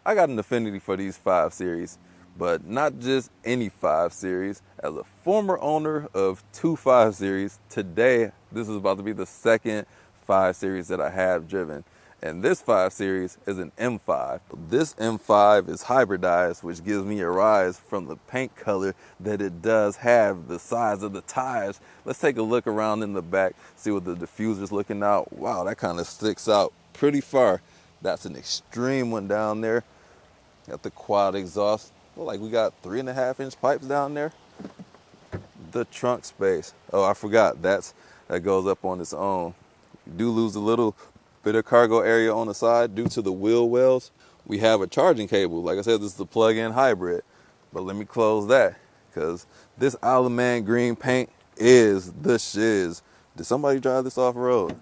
I got an affinity for these 5 Series, but not just any 5 Series. As a former owner of 2 5 Series, today this is about to be the second 5 Series that I have driven. And this 5 Series is an M5. This M5 is hybridized, which gives me a rise from the paint color that it does have, the size of the tires. Let's take a look around in the back, see what the diffuser's looking out. Wow, that kind of sticks out pretty far. That's an extreme one down there. Got the quad exhaust. Look like we got 3.5-inch pipes down there. The trunk space. Oh, I forgot. That goes up on its own. You do lose a little bit of cargo area on the side due to the wheel wells. We have a charging cable. Like I said, this is the plug-in hybrid. But let me close that because this Isle of Man green paint is the shiz. Did somebody drive this off-road?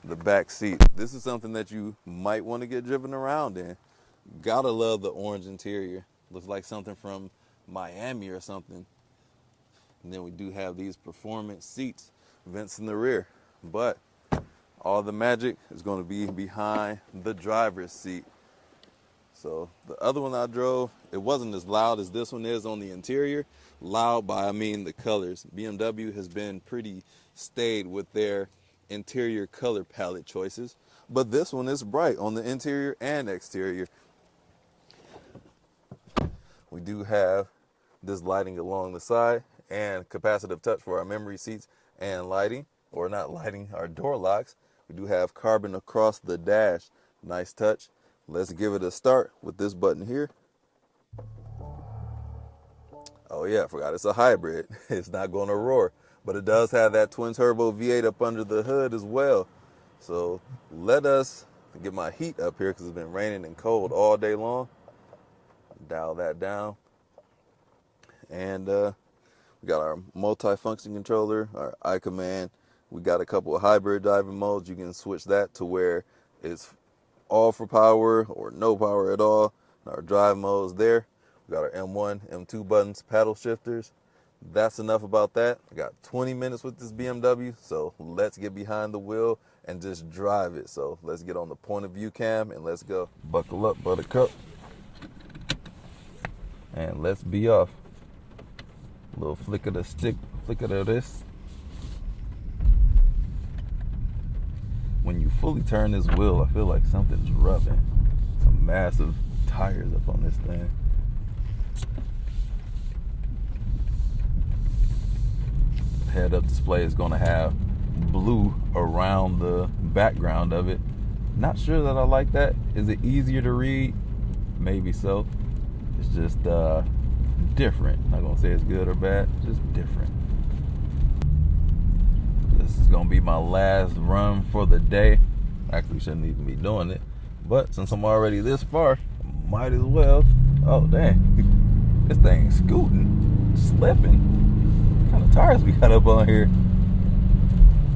The back seat. This is something that you might want to get driven around in. Gotta love the orange interior. Looks like something from Miami or something. And then we do have these performance seats, vents in the rear. But all the magic is going to be behind the driver's seat. So the other one I drove, it wasn't as loud as this one is on the interior. Loud by I mean the colors. BMW has been pretty staid with their interior color palette choices, but this one is bright on the interior and exterior. We do have this lighting along the side and capacitive touch for our memory seats and lighting, or not lighting, our door locks. We do have carbon across the dash. Nice touch. Let's give it a start with this button here. Oh yeah, I forgot it's a hybrid. It's not going to roar, but it does have that twin turbo V8 up under the hood as well. So let us get my heat up here because it's been raining and cold all day long. Dial that down. And we got our multi-function controller, our iCommand. We got a couple of hybrid driving modes. You can switch that to where it's all for power or no power at all. Our drive modes there. We got our M1, M2 buttons, paddle shifters. That's enough about that. I got 20 minutes with this BMW, so let's get behind the wheel and just drive it. So let's get on the point of view cam and let's go. Buckle up, buttercup. And let's be off. A little flick of the stick, flick of this. When you fully turn this wheel, I feel like something's rubbing. Some massive tires up on this thing. Head-up display is going to have blue around the background of it. Not sure that I like that. Is it easier to read? Maybe so. It's just different. Not going to say it's good or bad, just different. This is going to be my last run for the day. Actually, shouldn't even be doing it. But since I'm already this far, might as well. Oh, dang. This thing's scooting, slipping. What kind of tires we got up on here?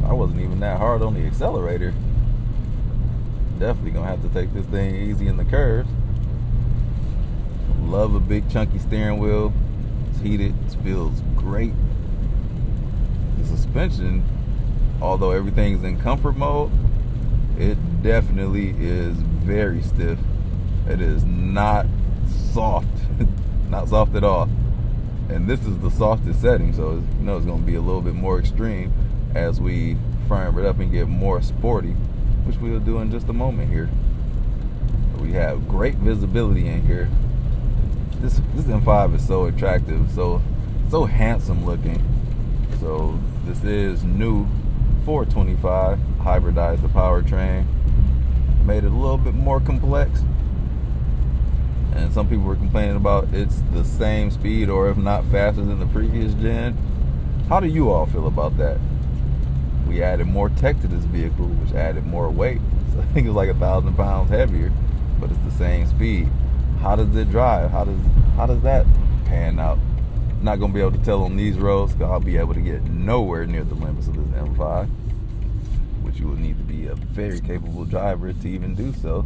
I wasn't even that hard on the accelerator. Definitely going to have to take this thing easy in the curves. Love a big chunky steering wheel. It's heated. It feels great. The suspension, although everything's in comfort mode, it definitely is very stiff. It is not soft. Not soft at all. And this is the softest setting, so you know it's going to be a little bit more extreme as we firm it up and get more sporty, which we'll do in just a moment here. We have great visibility in here. This M5 is so attractive, so handsome looking. So this is new 425, hybridized the powertrain, made it a little bit more complex. And some people were complaining about it's the same speed or if not faster than the previous gen. How do you all feel about that? We added more tech to this vehicle, which added more weight. So I think it's like 1,000 pounds heavier, but it's the same speed. How does it drive? How does that pan out? Not gonna be able to tell on these roads because I'll be able to get nowhere near the limits of this M5, which you will need to be a very capable driver to even do so.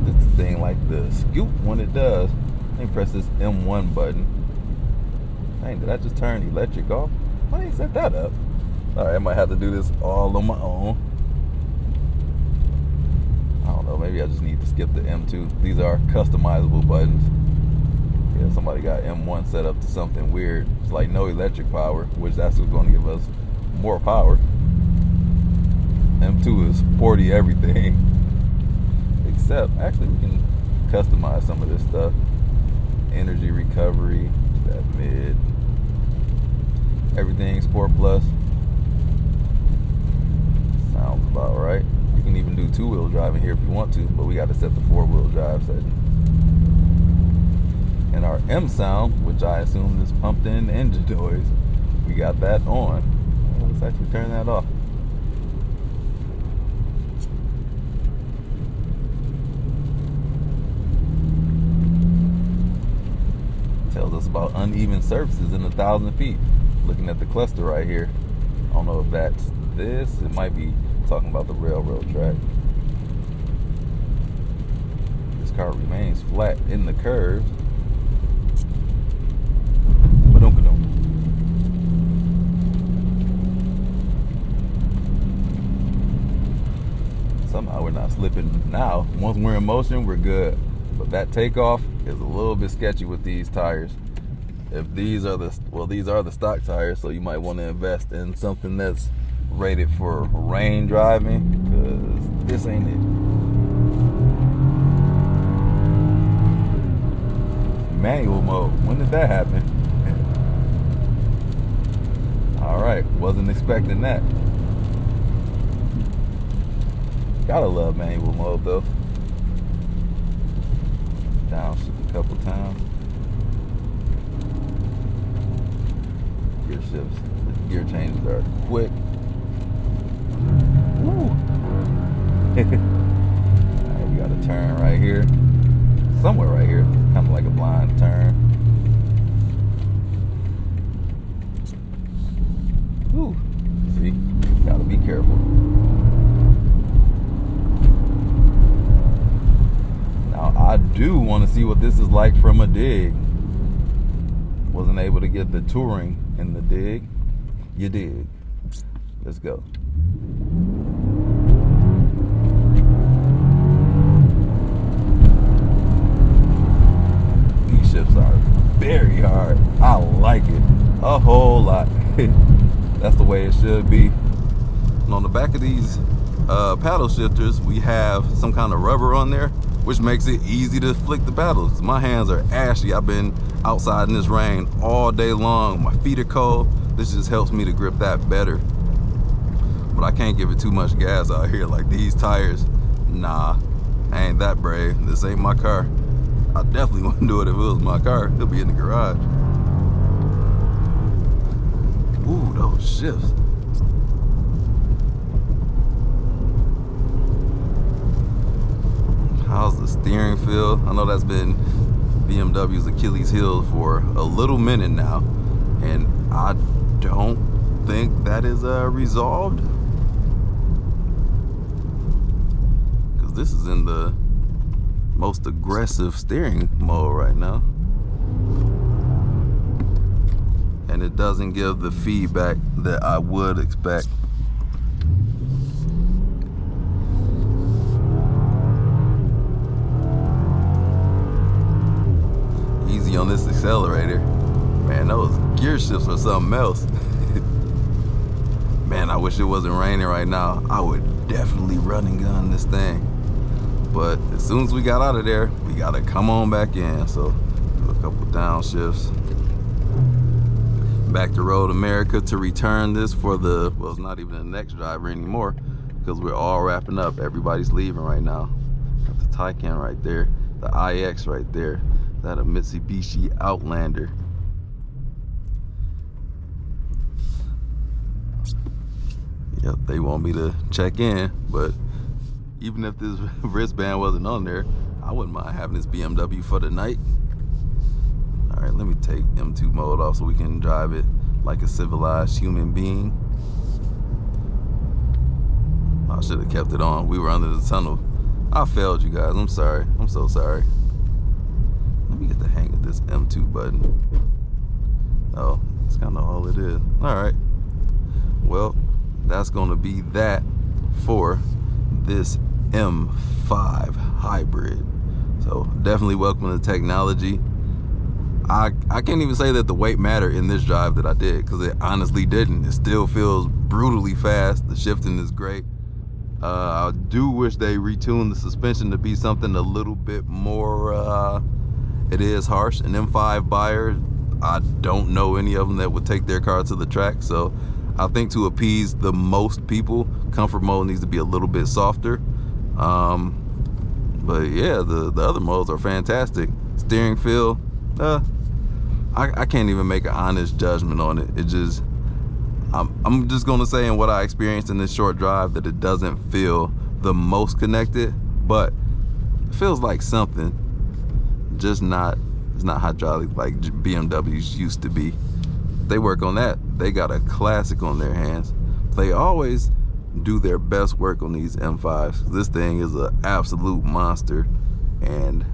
This thing like the scoop when it does. Let me press this M1 button. Dang, did I just turn electric off? Why didn't you set that up? All right, I might have to do this all on my own. maybe I just need to skip the M2. These are customizable buttons. Yeah, somebody got M1 set up to something weird. It's like no electric power, which that's what's going to give us more power. M2 is 40 everything. Except, actually, we can customize some of this stuff. Energy recovery, that mid. Everything Sport Plus. Sounds about right. You can even do 2-wheel drive in here if you want to, but we got to set the 4-wheel drive setting. And our M sound, which I assume is pumped in engine noise, we got that on. Let's actually turn that off. Tells us about uneven surfaces in 1,000 feet. Looking at the cluster right here. I don't know if that's this. It might be talking about the railroad track. This car remains flat in the curves. Somehow we're not slipping now. Once we're in motion, we're good. But that takeoff is a little bit sketchy with these tires. If these are these are the stock tires, so you might want to invest in something that's rated for rain driving, because this ain't it. Manual mode, when did that happen? All right, wasn't expecting that. Gotta love manual mode though. Downshift a couple times. Gear shifts, the gear changes are quick. Woo! Alright, we got a turn right here. Somewhere right here. Kind of like a blind turn. Woo! See? Gotta be careful. I do want to see what this is like from a dig. Wasn't able to get the touring in the dig. You dig. Let's go. These shifts are very hard. I like it a whole lot. That's the way it should be. And on the back of these paddle shifters, we have some kind of rubber on there, which makes it easy to flick the paddles. My hands are ashy. I've been outside in this rain all day long. My feet are cold. This just helps me to grip that better. But I can't give it too much gas out here. Like these tires, nah, I ain't that brave. This ain't my car. I definitely wouldn't do it if it was my car. It'll be in the garage. Ooh, those shifts. How's the steering feel? I know that's been BMW's Achilles heel for a little minute now, and I don't think that is resolved, because this is in the most aggressive steering mode right now, and it doesn't give the feedback that I would expect. On this accelerator, man, those gear shifts are something else. Man, I wish it wasn't raining right now. I would definitely run and gun this thing, but as soon as we got out of there, we gotta come on back in. So do a couple downshifts back to Road America to return this for the, well, it's not even the next driver anymore, because we're all wrapping up. Everybody's leaving right now. Got the Taycan right there, the iX right there. That a Mitsubishi Outlander. Yep, they want me to check in, but even if this wristband wasn't on there, I wouldn't mind having this BMW for the night. All right, let me take M2 mode off so we can drive it like a civilized human being. I should have kept it on. We were under the tunnel. I failed you guys. I'm sorry. I'm so sorry. Let me get the hang of this M2 button. Oh, that's kind of all it is. All right. Well, that's going to be that for this M5 hybrid. So definitely welcome to technology. I can't even say that the weight mattered in this drive that I did, because it honestly didn't. It still feels brutally fast. The shifting is great. I do wish they retuned the suspension to be something a little bit more, it is harsh. An M5 buyer, I don't know any of them that would take their car to the track. So I think to appease the most people, comfort mode needs to be a little bit softer. But yeah, the other modes are fantastic. Steering feel, I can't even make an honest judgment on it. It just, I'm just gonna say in what I experienced in this short drive that it doesn't feel the most connected, but it feels like something. Just not, it's not hydraulic like BMWs used to be. They work on that. They got a classic on their hands. They always do their best work on these M5s. This thing is an absolute monster, and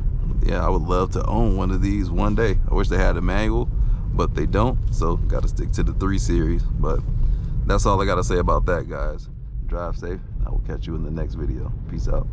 yeah, I would love to own one of these one day. I wish they had a manual, but they don't, so got to stick to the 3 Series. But that's all I got to say about that, guys. Drive safe. I will catch you in the next video. Peace out.